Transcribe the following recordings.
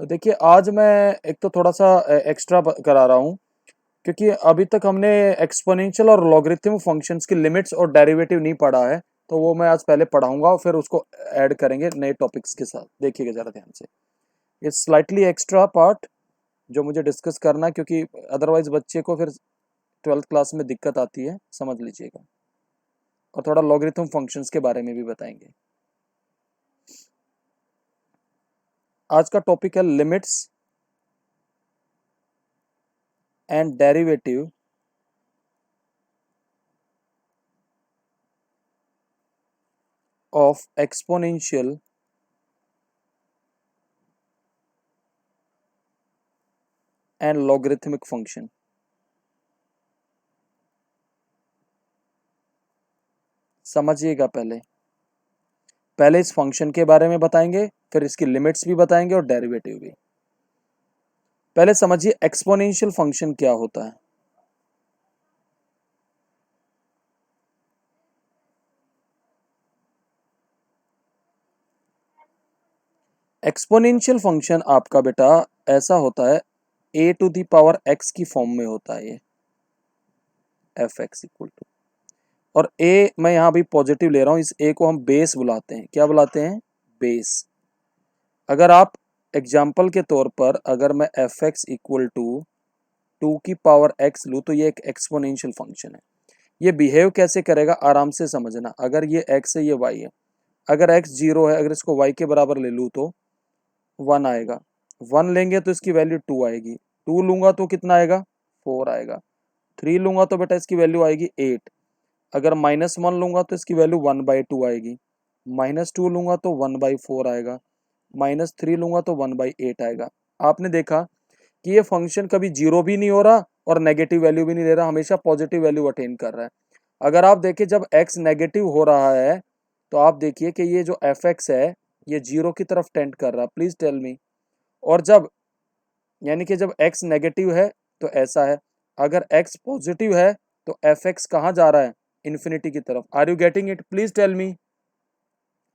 देखिए आज मैं एक तो थोड़ा सा एक्स्ट्रा करा रहा हूँ, क्योंकि अभी तक हमने एक्सपोनेंशियल और लॉगरिथम फंक्शंस की लिमिट्स और डेरिवेटिव नहीं पढ़ा है। तो वो मैं आज पहले पढ़ाऊंगा और फिर उसको ऐड करेंगे नए टॉपिक्स के साथ। देखिएगा जरा ध्यान से, इट्स स्लाइटली एक्स्ट्रा पार्ट जो मुझे डिस्कस करना है, क्योंकि अदरवाइज बच्चे को फिर 12th क्लास में दिक्कत आती है, समझ लीजिएगा। और थोड़ा लॉगरिथम फंक्शंस के बारे में भी बताएंगे। आज का टॉपिक है limits and derivative of exponential and logarithmic function। समझिएगा, पहले इस फंक्शन के बारे में बताएंगे, फिर इसकी लिमिट्स भी बताएंगे और डेरिवेटिव भी। पहले समझिए एक्सपोनेंशियल फंक्शन क्या होता है। एक्सपोनेंशियल फंक्शन आपका बेटा ऐसा होता है, a to the power x की फॉर्म में होता है ये, एफ एक्स इक्वल टू, और a मैं यहाँ भी पॉजिटिव ले रहा हूँ, इस a को हम बेस बुलाते हैं। क्या बुलाते हैं? बेस। अगर आप एग्जाम्पल के तौर पर अगर मैं एफ एक्स इक्वल टू 2 की पावर x लूँ तो ये एक एक्सपोनेंशियल फंक्शन है। ये बिहेव कैसे करेगा आराम से समझना। अगर ये x है, ये y है, अगर x 0 है, अगर इसको y के बराबर ले लूँ तो 1 आएगा। 1 लेंगे तो इसकी वैल्यू 2 आएगी। 2 लूंगा तो कितना आएगा? 4 आएगा। 3 लूंगा तो बेटा इसकी वैल्यू आएगी 8। अगर -1 लूंगा तो इसकी वैल्यू 1/2 आएगी। -2 लूंगा तो 1/4 आएगा। -3 लूंगा तो 1/8 आएगा। आपने देखा कि ये फंक्शन कभी जीरो भी नहीं हो रहा और नेगेटिव वैल्यू भी नहीं ले रहा, हमेशा पॉजिटिव वैल्यू अटेन कर रहा है। अगर आप देखिए जब x नेगेटिव हो रहा है तो आप देखिए कि ये जो एफ एक्स है ये जीरो की तरफ टेंड कर रहा है। Please tell me. और जब यानी कि जब x नेगेटिव है तो ऐसा है, अगर x पॉजिटिव है तो एफ एक्स कहाँ जा रहा है? इन्फिनिटी की तरफ। Are you getting it? Please tell me.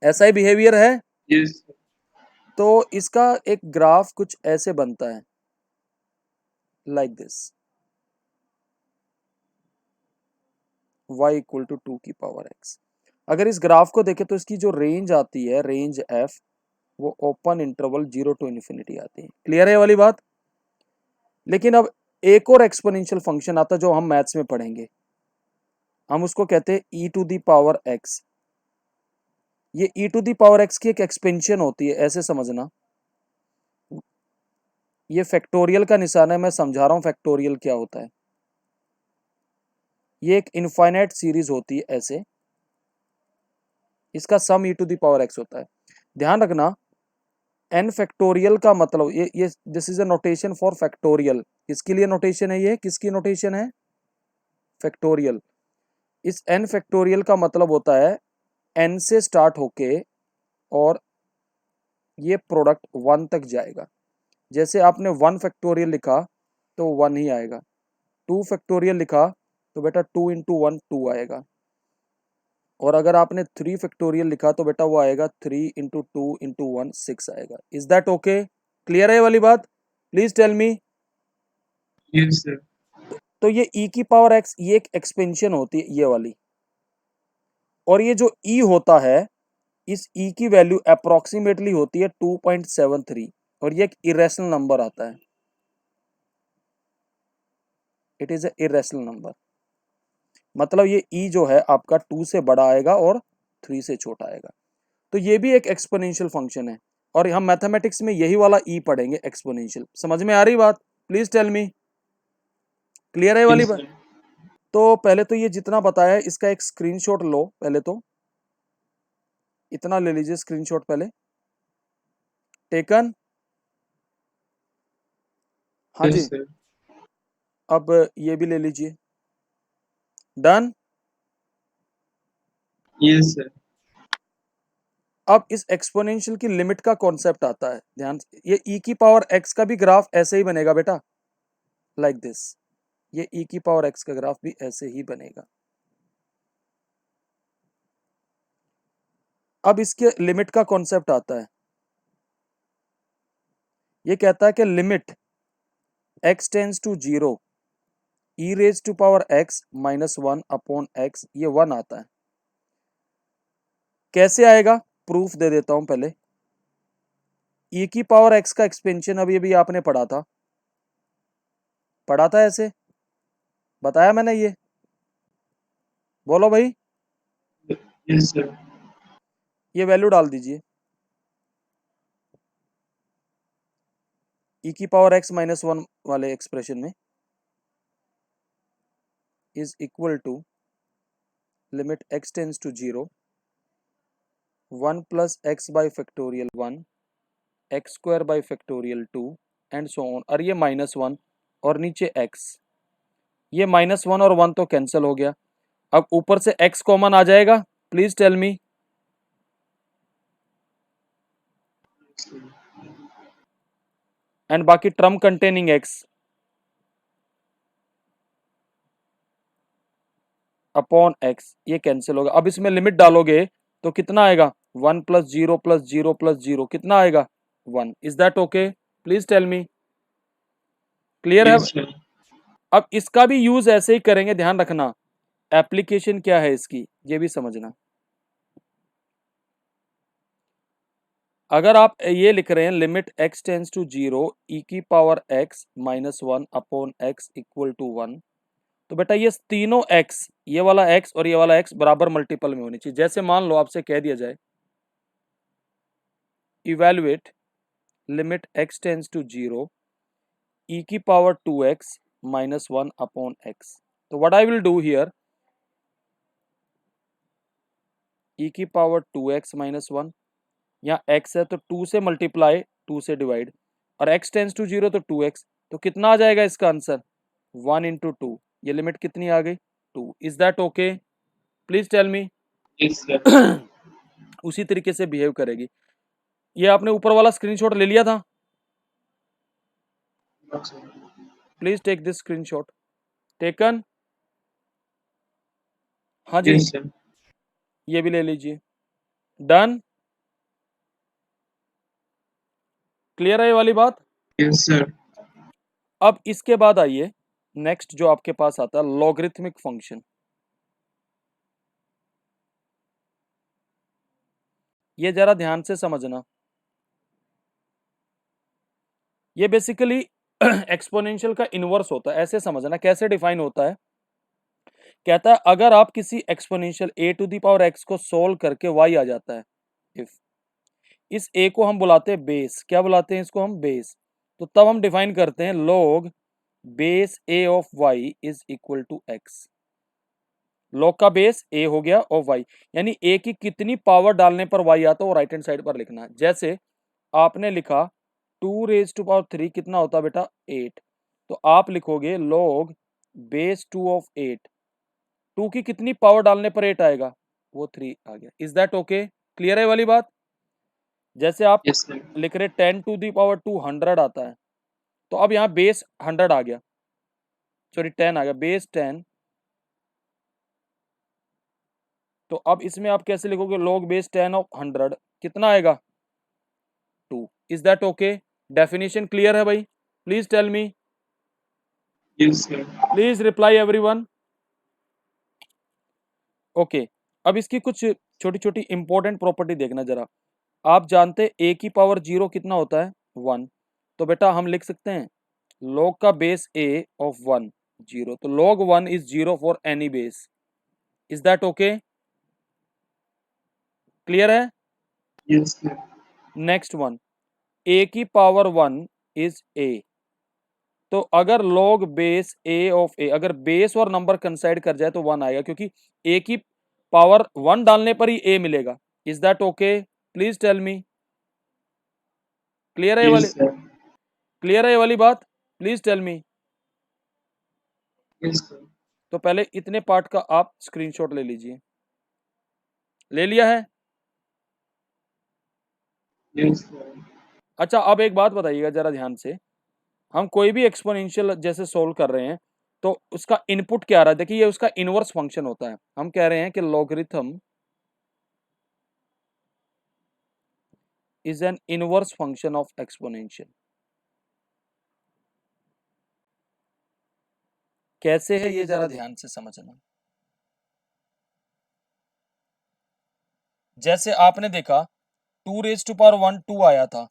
ऐसा ही बिहेवियर है। यस। तो इसका एक ग्राफ कुछ ऐसे बनता है, like this, y equal to 2 की पावर x। अगर इस ग्राफ को देखें तो इसकी जो रेंज आती है, रेंज f, वो ओपन इंटरवल 0 टू इन्फिनिटी आती है। क्लियर है ये वाली बात? लेकिन अब एक और एक्सपोनेंशियल फंक्शन आता है जो हम मैथ्स में पढ़ेंगे, हम उसको कहते हैं e to the power x। ये e to the power x की एक एक्सपेंशन होती है, ऐसे समझना। ये फैक्टोरियल का निशान है, मैं समझा रहा हूं फैक्टोरियल क्या होता है। ये एक इनफाइनाइट सीरीज होती है ऐसे, इसका sum e to the power x होता है। ध्यान रखना, एन फैक्टोरियल का मतलब ये this is a notation for factorial. किसके लिए नोटेशन है? ये किसकी नोटेशन है? फैक्टोरियल। इस एन फैक्टोरियल का मतलब होता है एन से स्टार्ट होके और ये प्रोडक्ट 1 तक जाएगा। जैसे आपने 1 फैक्टोरियल लिखा तो 1 ही आएगा। 2 फैक्टोरियल लिखा तो बेटा 2 इंटू 1 2 आएगा। और अगर आपने 3 फैक्टोरियल लिखा तो बेटा वो आएगा 3 इंटू 2 इंटू 1 6 आएगा। Is that okay? क्लियर है ये वाली बात? Please tell me. Yes sir. तो ये e की पावर x ये एक एक्सपेंशन होती है, ये वाली। और ये जो e होता है, इस e की वैल्यू अप्रोक्सीमेटली होती है 2.73, और ये एक इरेशनल नंबर आता है। It is a irrational number. मतलब ये e जो है आपका 2 से बड़ा आएगा और 3 से छोटा आएगा। तो ये भी एक एक्सपोनेंशियल फंक्शन है, और हम मैथमेटिक्स में यही वाला e पढ़ेंगे, एक्सपोनेंशियल। समझ में आ रही बात? Please tell me. क्लियर है ये वाली यस बात? सर। तो पहले तो ये जितना बताया है इसका एक स्क्रीनशॉट लो। पहले तो इतना ले लीजिए स्क्रीनशॉट पहले। टेकन? हाँ यस जी। सर। अब ये भी ले लीजिए। डन। Yes sir. अब इस एक्सपोनेंशियल की लिमिट का कॉन्सेप्ट आता है, ध्यान से। ये e की पावर x का भी ग्राफ ऐसे ही बनेगा बेटा, लाइक दिस। ये e की पावर x का ग्राफ भी ऐसे ही बनेगा। अब इसके लिमिट का कॉन्सेप्ट आता है। ये कहता है कि limit x tends to 0 e raise to power x -1 upon x, ये 1 आता है। कैसे आएगा, प्रूफ दे देता हूं पहले। e की पावर x का एक्सपेंशन अभी अभी आपने पढ़ा था ऐसे, बताया मैंने ये, बोलो भाई। Yes, sir. ये वैल्यू डाल दीजिए, e की पावर x -1 वाले एक्सप्रेशन में is equal to limit x tends to 0 1 plus x by factorial 1 x square by factorial 2 and so on. और ये -1 और नीचे x, ये -1 और 1 तो कैंसिल हो गया। अब ऊपर से x कॉमन आ जाएगा, प्लीज टेल मी। एंड बाकी term containing x upon x, ये कैंसिल होगा। अब इसमें लिमिट डालोगे तो कितना आएगा, 1 प्लस 0 प्लस 0 प्लस 0, कितना आएगा 1। Is that okay, please tell me, clear है। Yes, sir. अब इसका भी यूज ऐसे ही करेंगे, ध्यान रखना, एप्लीकेशन क्या है इसकी ये भी समझना। अगर आप ये लिख रहे हैं limit x tends to 0 e की power x -1 upon x equal to 1, तो बेटा ये तीनों x, ये वाला x और ये वाला x बराबर मल्टीपल में होनी चाहिए। जैसे मान लो आपसे कह दिया जाए evaluate limit x tends to 0 e की पावर 2x -1 अपॉन x, तो what I will do here, e की पावर 2x -1, यहाँ x है तो 2 से मल्टीप्लाई 2 से डिवाइड, और x टेंस टू 0 तो 2x, तो कितना आ जाएगा इसका आंसर 1 इंटू 2। ये लिमिट कितनी आ गई 2। Is that okay, please tell me. Yes, sir. उसी तरीके से बिहेव करेगी। ये आपने ऊपर वाला स्क्रीनशॉट ले लिया था, No, sir. Please take this screenshot, taken, हाँ जी, Yes, sir. ये भी ले लीजिए, डन, क्लियर है ये वाली बात। Yes, sir. अब इसके बाद आइए नेक्स्ट जो आपके पास आता है लॉगरिथमिक फंक्शन। ये जरा ध्यान से समझना, ये बेसिकली एक्सपोनेंशियल का इनवर्स होता है, ऐसे समझना कैसे डिफाइन होता है। कहता है अगर आप किसी exponential a to the power x को सोल्व करके y आ जाता है, इफ इस a को हम बुलाते हैं बेस, क्या बुलाते हैं इसको हम बेस, तो तब हम डिफाइन करते हैं log base a of y is equal to x। log का बेस a हो गया और y, यानी a की कितनी पावर डालने पर y आता है वो राइट हैंड साइड पर लिखना है। जैसे आपने लिखा 2 रेज टू पावर 3 कितना होता है बेटा 8, तो आप लिखोगे log बेस 2 ऑफ 8, 2 की कितनी पावर डालने पर 8 आएगा, वो 3 आ गया। इज दैट ओके, क्लियर है वाली बात। जैसे आप Yes, sir. लिख रहे 10 टू दी पावर 2 100 आता है, तो अब यहाँ बेस 100 आ गया, सॉरी 10 आ गया, बेस 10, तो अब इसमें आप कैसे लिखोगे log बेस 10 ऑफ 100 कितना आएगा 2। Is that okay, definition clear है भाई, please tell me, Yes, sir. Please reply everyone. Okay, अब इसकी कुछ छोटी छोटी इंपॉर्टेंट प्रॉपर्टी देखना जरा। आप जानते हैं a की पावर 0 कितना होता है 1, तो बेटा हम लिख सकते हैं log का बेस a ऑफ 1 0, तो log 1 is 0 for any base. Is that okay, clear है। Yes, sir. Next one, a की पावर 1 इज a, तो अगर log base a of a, अगर बेस और नंबर कंसाइड कर जाए तो 1 आएगा, क्योंकि a की पावर 1 डालने पर ही a मिलेगा। Is that okay, please tell me, clear है ये वाली, Yes, sir. क्लियर है ये वाली बात, please tell me. Yes, sir. तो पहले इतने पार्ट का आप स्क्रीनशॉट ले लीजिए, ले लिया है। Yes, sir. अच्छा अब एक बात बताइएगा जरा ध्यान से, हम कोई भी एक्सपोनेंशियल जैसे सोल्व कर रहे हैं तो उसका इनपुट क्या आ रहा है, देखिए ये उसका इनवर्स फंक्शन होता है। हम कह रहे हैं कि logarithm is an inverse function of exponential. कैसे है ये जरा ध्यान से समझना। जैसे आपने देखा 2 raised to power 1 2 आया था,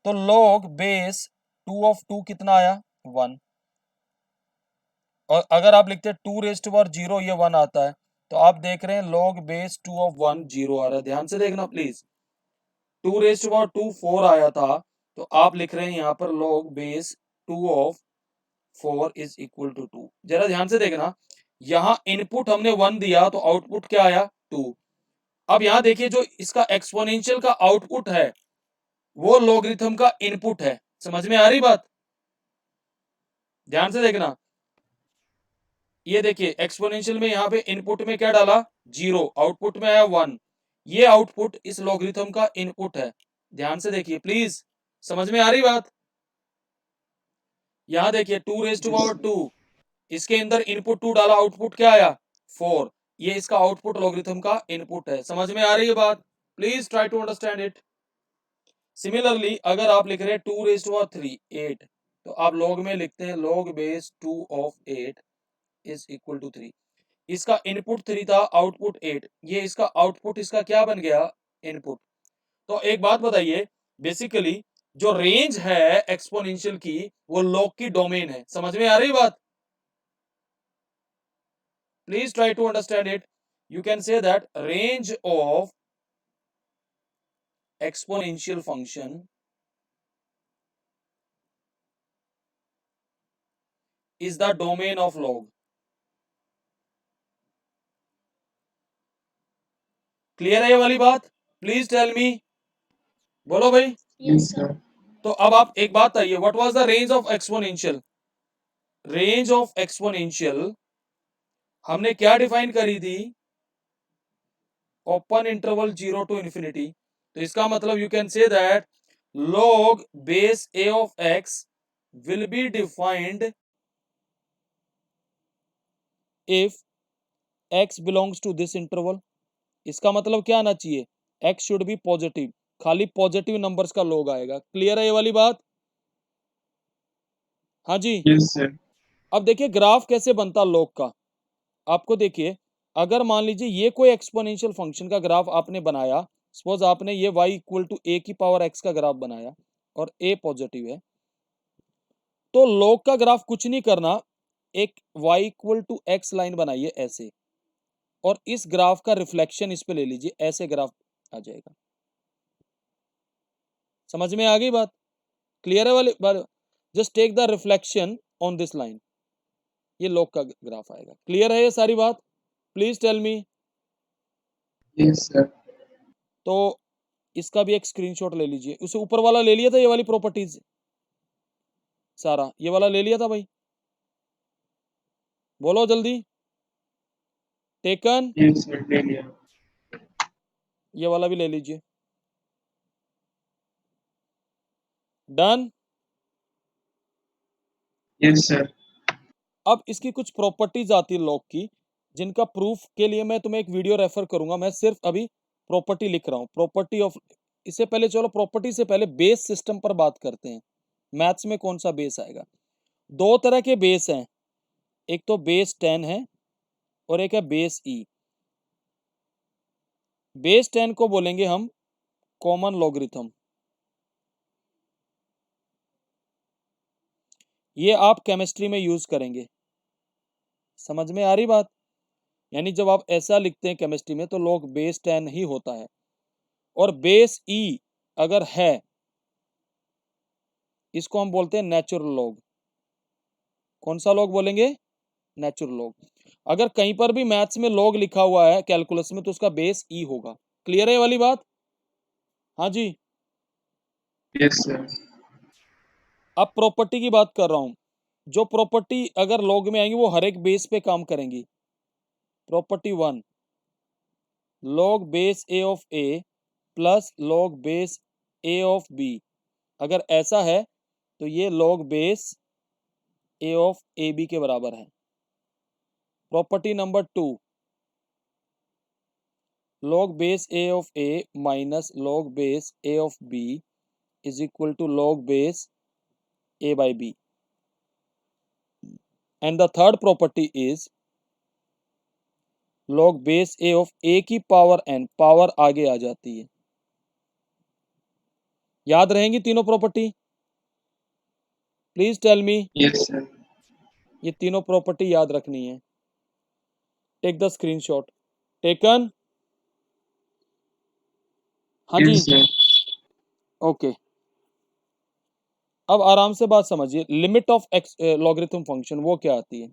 तो log बेस 2 ऑफ 2 कितना आया 1। और अगर आप लिखते 2 raised to power 0 ये 1 आता है, तो आप देख रहे हैं log बेस 2 ऑफ 1 0 आ रहा है। ध्यान से देखना प्लीज। 2 raised to power 2 4 आया था, तो आप लिख रहे हैं यहाँ पर log base 2 of 4 is equal to 2। जरा ध्यान से देखना, यहाँ इनपुट हमने 1 दिया तो आउटपुट क्या आया 2। अब यहां देखिए जो इसका एक्सपोनेंशियल का आउटपुट है वो लॉगरिथम का इनपुट है। समझ में आ रही बात? ध्यान से देखना, ये देखिए एक्सपोनेंशियल में यहां पे इनपुट में क्या डाला 0, आउटपुट में आया 1। ये आउटपुट इस लॉगरिथम का इनपुट है। ध्यान से देखिए प्लीज, समझ में आ रही बात? यहां देखिए 2 raised to power 2, इसके अंदर इनपुट 2 डाला, आउटपुट क्या आया 4। ये इसका आउटपुट लॉगरिथम का इनपुट है। समझ में आ रही है बात? Please try to understand it. Similarly अगर आप लिख रहे हैं 2 raised to power 3 8, तो आप लॉग में लिखते हैं log base 2 of 8 is equal to 3। इसका इनपुट 3 था, आउटपुट 8। ये इसका आउटपुट इसका क्या बन गया इनपुट। तो एक बात बताइए, बेसिकली जो रेंज है एक्सपोनेंशियल की वो लॉग की डोमेन है। समझ में आ रही बात? Please try to understand it. You can say that range of exponential function is the domain of log। Clear है ये वाली बात? प्लीज टेल मी, बोलो भाई। Yes, sir. तो अब आप एक बात आइए, what was the range of exponential. Range of exponential हमने क्या डिफाइन करी थी, ओपन इंटरवल 0 to infinity। तो इसका मतलब you can say that log base a of x will be defined if x belongs to this interval। इसका मतलब क्या आना चाहिए, x शुड बी पॉजिटिव, खाली पॉजिटिव नंबर्स का log आएगा। क्लियर है ये वाली बात? हाँ जी। Yes, sir. अब देखिए ग्राफ कैसे बनता log का। आपको देखिए, अगर मान लीजिए ये कोई एक्सपोनेंशियल फंक्शन का ग्राफ आपने बनाया, सपोज आपने ये y इक्वल टू a की पावर x का ग्राफ बनाया और a पॉजिटिव है, तो log का ग्राफ कुछ नहीं करना, एक y equal to x line बनाइए ऐसे, और इस ग्राफ का रिफ्लेक्शन इस पे ले लीजिए, ऐसे ग्राफ आ जाएगा। समझ में आ गई बात? क्लियर है वाली बात? Just take the reflection on this line, ये log का ग्राफ आएगा। क्लियर है ये सारी बात? Please tell me. Yes, sir. तो इसका भी एक स्क्रीनशॉट ले लीजिए। उसे ऊपर वाला ले लिया था, ये वाली प्रॉपर्टीज सारा ये वाला ले लिया था भाई, बोलो जल्दी। टेकन? Yes, sir. ले लिया। ये वाला भी ले लीजिए। डन? Yes, sir. अब इसकी कुछ प्रॉपर्टीज आती है लॉग की, जिनका प्रूफ के लिए मैं तुम्हें एक वीडियो रेफर करूंगा। मैं सिर्फ अभी प्रॉपर्टी लिख रहा हूँ, प्रॉपर्टी ऑफ। इससे पहले चलो प्रॉपर्टी से पहले बेस सिस्टम पर बात करते हैं। मैथ्स में कौन सा बेस आएगा? दो तरह के बेस हैं, एक तो बेस 10 है और एक है बेस ई। बेस 10 को बोलेंगे हम कॉमन लॉगरिथम। ये आप केमिस्ट्री में यूज करेंगे। समझ में आ रही बात? यानी जब आप ऐसा लिखते हैं केमिस्ट्री में तो log बेस 10 ही होता है। और बेस ई अगर है, इसको हम बोलते हैं नेचुरल लॉग। कौन सा लॉग बोलेंगे? Natural log. अगर कहीं पर भी मैथ्स में लॉग लिखा हुआ है कैलकुलस में, तो उसका बेस ई होगा। क्लियर है वाली बात? हाँ जी। Yes, sir. अब प्रॉपर्टी की बात कर रहा हूं। जो प्रॉपर्टी अगर लॉग में आएंगी वो हर एक बेस पे काम करेंगी। Property 1, log base a of a plus log base a of b. अगर ऐसा है तो ये log base a of a b के बराबर है। Property number 2, log base a of a minus log base a of b is equal to log base a by b. And the third property is log base a of a की power n, power आगे आ जाती है। याद रहेंगी तीनों property? Please tell me. Yes, sir. ये तीनों प्रॉपर्टी याद रखनी है। Take the screenshot. टेकन? हाँ जी, Yes, sir. ओके। अब आराम से बात समझिए, limit of x logarithm function वो क्या आती है?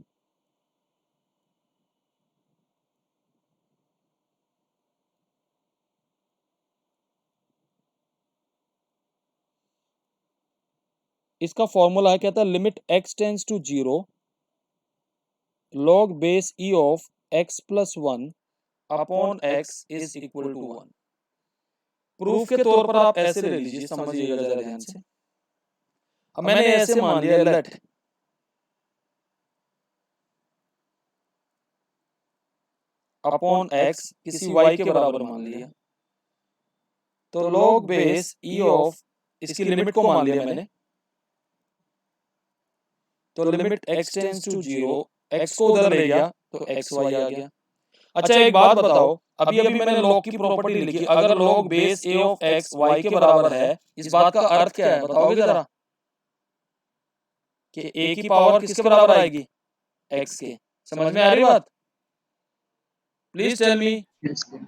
इसका फॉर्मूला है, कहता है limit x tends to 0 log base e of x plus 1 upon x is equal to 1। Proof के तौर पर आप ऐसे ले लीजिए, समझिएगा जरा ध्यान से। अब मैंने ऐसे मान लिया लेट अपॉन x किसी y के बराबर मान लिया, तो log बेस e ऑफ इसकी लिमिट को मान लिया मैंने, तो limit x tends to 0, x को उधर ले गया तो xy आ गया। अच्छा एक बात बताओ, अभी अभी मैंने log की प्रॉपर्टी लिखी, अगर log base a of x y के बराबर है, इस बात का अर्थ क्या है बताओगे जरा? कि a की पावर किसके बराबर आएगी? x के। समझ में आ रही बात? Please tell me. Yes, sir.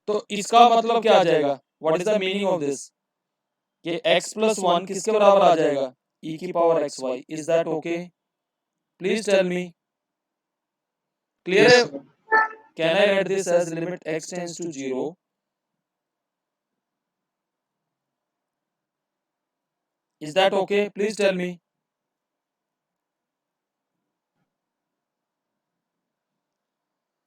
तो इसका मतलब क्या आ जाएगा? What is the meaning of this? कि x प्लस 1 किसके बराबर आ जाएगा? e की power x y. Is that okay? Please tell me. Clear Yes, है? sir. Can I write this as limit x tends to 0 is that okay? Please tell me.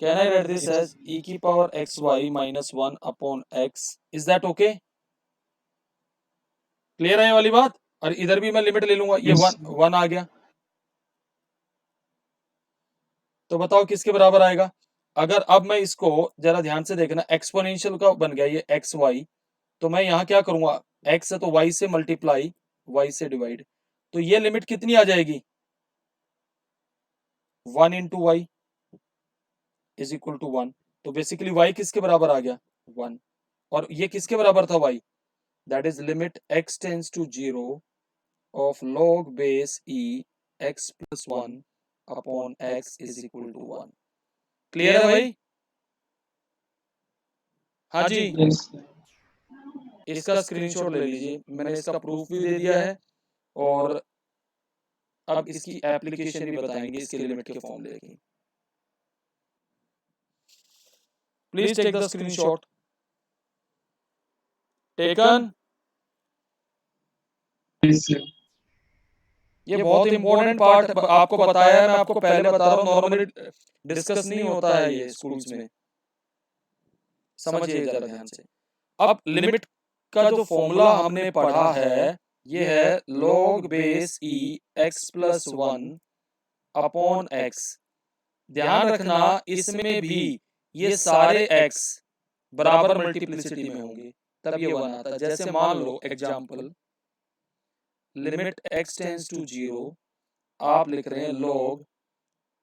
Can I write this as e की power x Y minus 1 upon x? Is that okay? Clear है ये वाली बात? और इधर भी मैं limit ले लूंगा, ये Yes, वन sir. वन आ गया, तो बताओ किसके बराबर आएगा? अगर अब मैं इसको जरा ध्यान से देखना, एक्सपोनेंशियल का बन गया ये एक्स वाई, तो मैं यहाँ क्या करूंगा, एक्स है तो वाई से मल्टीप्लाई, वाई से डिवाइड, तो ये लिमिट कितनी आ जाएगी? 1 into y is equal to 1। तो बेसिकली वाई किसके बराबर आ गया? 1। और ये किसके बराबर था y? That is limit x tends to 0 of log base e x plus 1 upon x is equal to 1। Clear है भाई? हाँ जी, Yes, sir. इसका स्क्रीनशॉट ले लीजिए, मैंने इसका प्रूफ भी दे दिया है और अब इसकी एप्लीकेशन भी बताएंगे इसके लिमिट के फॉर्मूले की। Please take the screenshot. Taken? Yes, sir. ये बहुत इंपॉर्टेंट पार्ट आपको बताया है, मैं आपको पहले बता रहा हूँ, नॉर्मली डिस्कस नहीं होता है ये स्कूल्स में, समझिए जरा ध्यान से। अब लिमिट का जो फॉर्मूला हमने पढ़ा है, ये है log base e x plus 1 upon x। ध्यान रखना इसमें भी ये सारे x बराबर मल्टीप्लिसिटी में होंगे, तब ये 1 आता है। जैसे मान लो example, limit x tends to 0, आप लिख रहे हैं log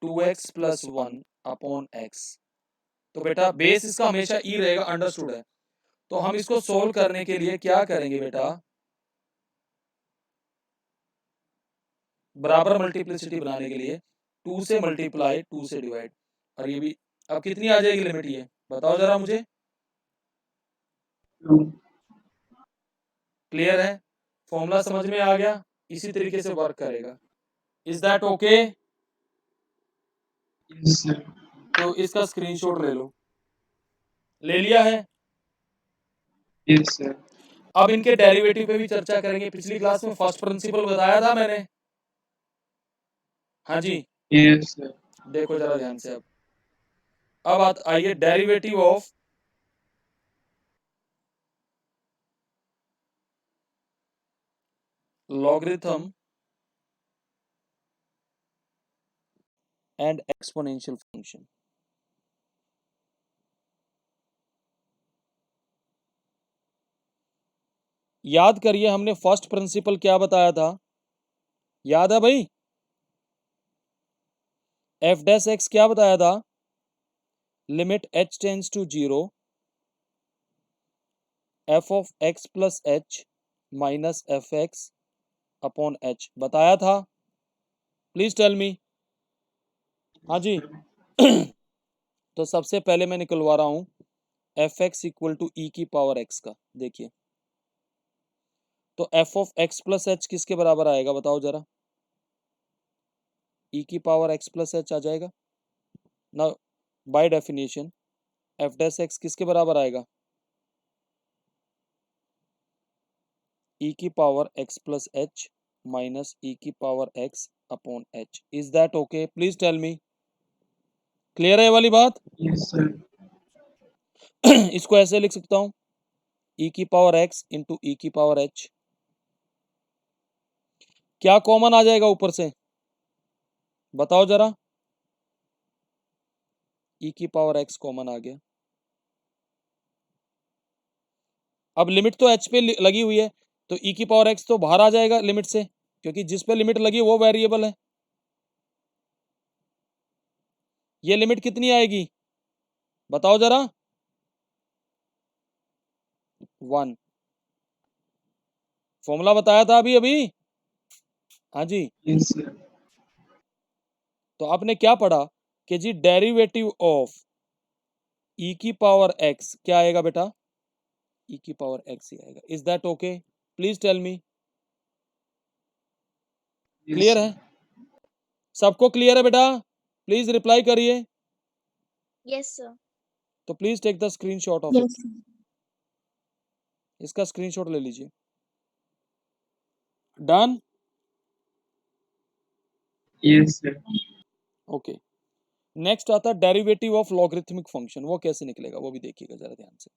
2x plus 1 upon x, तो बेटा बेस इसका हमेशा e रहेगा, अंडरस्टूड है। तो हम इसको सोल्व करने के लिए क्या करेंगे बेटा, बराबर मल्टीप्लिसिटी बनाने के लिए 2 से मल्टीप्लाई 2 से डिवाइड, और ये भी अब कितनी आ जाएगी लिमिट, ये बताओ जरा मुझे। True. क्लियर है? फॉर्मूला समझ में आ गया? इसी तरीके से वर्क करेगा। Is that okay? Yes, sir. तो इसका स्क्रीनशॉट ले लो। ले लिया है? Yes, sir. अब इनके डेरिवेटिव पे भी चर्चा करेंगे। पिछली क्लास में फर्स्ट प्रिंसिपल बताया था मैंने। हाँ जी, Yes, sir. देखो जरा ध्यान से। अब आइए derivative of logarithm and exponential function. याद करिए हमने फर्स्ट प्रिंसिपल क्या बताया था, याद है भाई? एफ डैश एक्स क्या बताया था, limit h tends to 0 f of x plus H minus f x upon h बताया था, प्लीज टेल मी। हाँ जी। तो सबसे पहले मैं निकलवा रहा हूं F X equal to E की पावर एक्स का। देखिए तो F of x plus H किसके बराबर आएगा बताओ जरा, ई की पावर एक्स प्लस एच आ जाएगा ना। By definition F dash X किसके बराबर आएगा, ई की power X plus H minus E की power X upon H. Is that okay, please tell me. Clear है ये वाली बात? Yes, sir. इसको ऐसे लिख सकता हूं, ई की पावर एक्स इंटू ई की पावर एच। क्या कॉमन आ जाएगा ऊपर से बताओ जरा, ई की पावर एक्स कॉमन आ गया। अब लिमिट तो एच पे लगी हुई है, तो ई की पावर एक्स तो बाहर आ जाएगा लिमिट से, क्योंकि जिस पे लिमिट लगी वो वेरिएबल है। ये लिमिट कितनी आएगी बताओ जरा, 1। फॉर्मूला बताया था अभी अभी। हाँ जी। Yes, sir. तो आपने क्या पढ़ा कि जी डेरिवेटिव ऑफ ई की पावर एक्स क्या आएगा बेटा, ई की पावर एक्स ही आएगा। Is that okay, please tell me. Yes, clear sir. है, सबको क्लियर है बेटा, प्लीज रिप्लाई करिए। Yes, sir. तो please take the screenshot of it, Yes, sir. इसका स्क्रीनशॉट ले लीजिए। Done. Yes, sir. Okay, next आता है डेरिवेटिव ऑफ लॉगरिथमिक फंक्शन। वो कैसे निकलेगा वो भी देखिएगा जरा ध्यान से।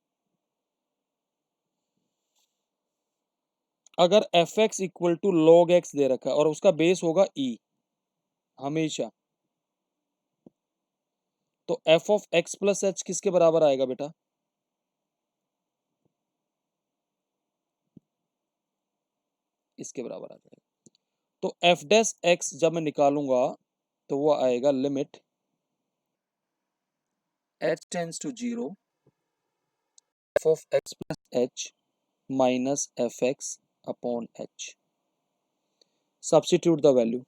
अगर F X equal to log X दे रखा है और उसका बेस होगा ई हमेशा, तो F of x plus H किसके बराबर आएगा बेटा, इसके बराबर आ जाएगा। तो एफ डैश एक्स जब मैं निकालूंगा तो वो आएगा limit h tends to 0 f of x plus H minus f x upon h. Substitute the value,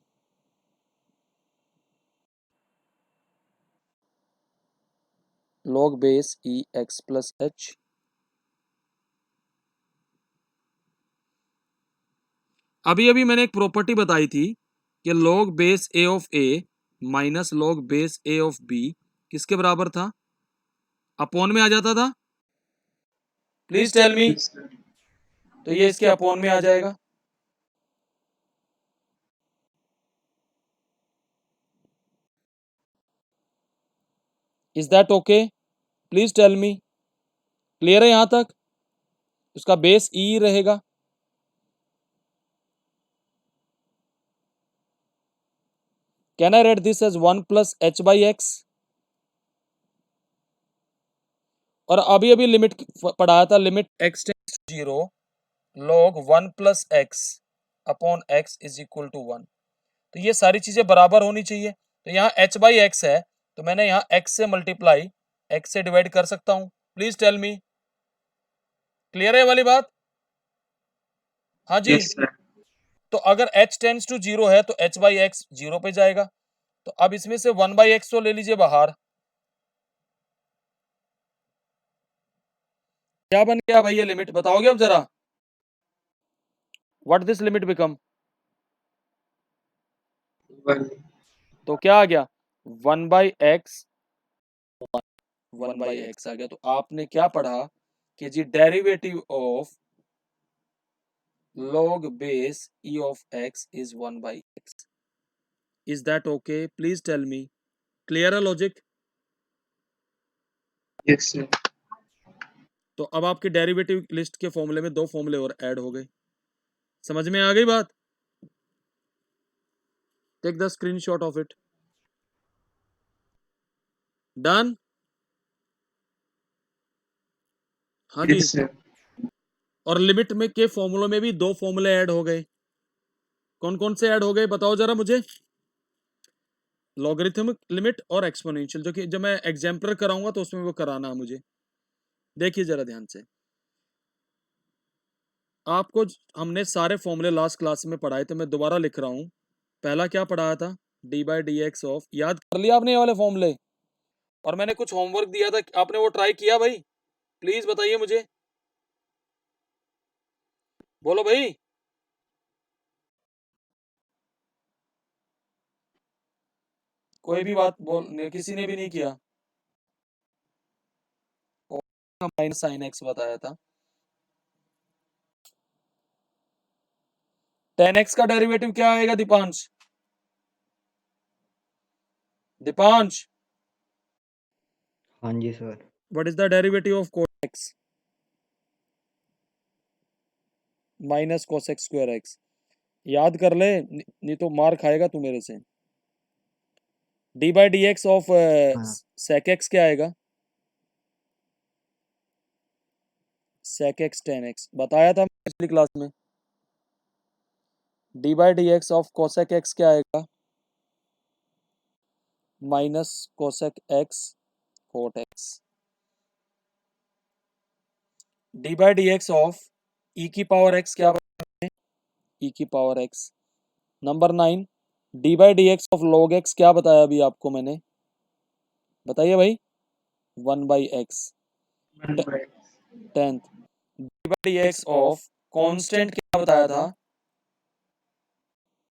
log base e x plus h अभी अभी मैंने एक प्रॉपर्टी बताई थी कि log base a of a minus log base a of b किसके बराबर था, अपॉन में आ जाता था। Please tell me. Yes, sir. तो ये इसके अपॉन में आ जाएगा। Is that okay, please tell me. Clear है यहां तक, उसका बेस ई रहेगा। Can I write this as 1 plus h by x. और अभी अभी लिमिट पढ़ाया था, limit x tends to 0 log 1 plus x upon x is equal to 1। तो ये सारी चीजें बराबर होनी चाहिए। तो यहाँ h बाई एक्स है, तो मैंने यहाँ x से मल्टीप्लाई x से डिवाइड कर सकता हूँ। Please tell me. क्लियर है ये वाली बात? हाँ जी। Yes, sir. तो अगर h टेंड्स टू 0 है तो h बाई एक्स 0 पे जाएगा। तो अब इसमें से 1 बाई एक्स तो ले लीजिए बाहर। क्या बन गया भाई ये लिमिट, बताओगे अब जरा, व्हाट दिस लिमिट बिकम। 1. तो क्या आ गया, 1 बाई एक्स, 1 बाई एक्स आ गया। तो आपने क्या पढ़ा कि जी derivative of log base e of x is 1 by x। Is that okay? Please tell me. Clear है लॉजिक? Yes, sir. तो अब आपके डेरिवेटिव लिस्ट के फॉर्मूले में 2 फॉर्मूले और ऐड हो गए। समझ में आ गई बात? Take the screenshot of it. Done? हाँ जी। Yes, sir. और लिमिट में के फॉर्मूलों में भी 2 फॉर्मूले ऐड हो गए। कौन कौन से ऐड हो गए बताओ जरा मुझे। लॉगरिथमिक लिमिट और एक्सपोनेंशियल, जो कि जब मैं एग्जाम्पलर कराऊंगा तो उसमें वो कराना है मुझे। देखिए जरा ध्यान से, आपको हमने सारे फॉर्मूले लास्ट क्लास में पढ़ाए थे, मैं दोबारा लिख रहा हूँ। पहला क्या पढ़ाया था, D by D x of, याद कर लिया आपने ये वाले फॉर्मूले? और मैंने कुछ होमवर्क दिया था, आपने वो ट्राई किया भाई? प्लीज बताइए मुझे, बोलो भाई। कोई भी बात बोल, किसी ने भी नहीं किया। माइनस साइन एक्स बताया था। टेन एक्स का डेरिवेटिव क्या आएगा दीपांश? दीपांश, हाँ जी sir. What is the derivative of cos x? Minus cos x square X. याद कर ले, नहीं तो मार खाएगा तू मेरे से। D by D x of हाँ sec x क्या आएगा? sec x tan x बताया था पिछली क्लास में। D by D x of cosec x क्या आएगा? Minus cosec x cot x। D by D x of e की पावर x क्या बताया? e की power x। Number 9, D by D x of log x क्या बताया अभी आपको मैंने? बताइए भाई। 1/x। 1/x। 10th, D by D x of constant क्या बताया था?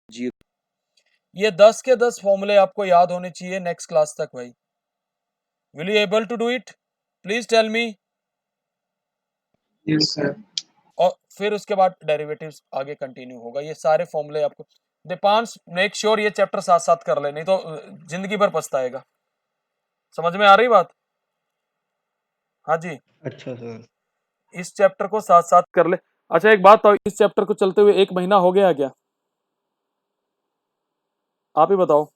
0। ये 10 के 10 फॉर्मूले आपको याद होने चाहिए नेक्स्ट क्लास तक भाई। Will you able to do it? Please tell me. Yes, sir. और फिर उसके बाद डेरिवेटिव्स आगे कंटिन्यू होगा। ये सारे फॉर्मूले आपको, दीपांश मेक श्योर ये चैप्टर साथ साथ कर ले, नहीं तो जिंदगी भर पछताएगा। समझ में आ रही बात? हाँ जी, अच्छा सर। इस चैप्टर को साथ साथ कर ले। अच्छा एक बात, तो इस चैप्टर को चलते हुए 1 महीना हो गया क्या? आप ही बताओ।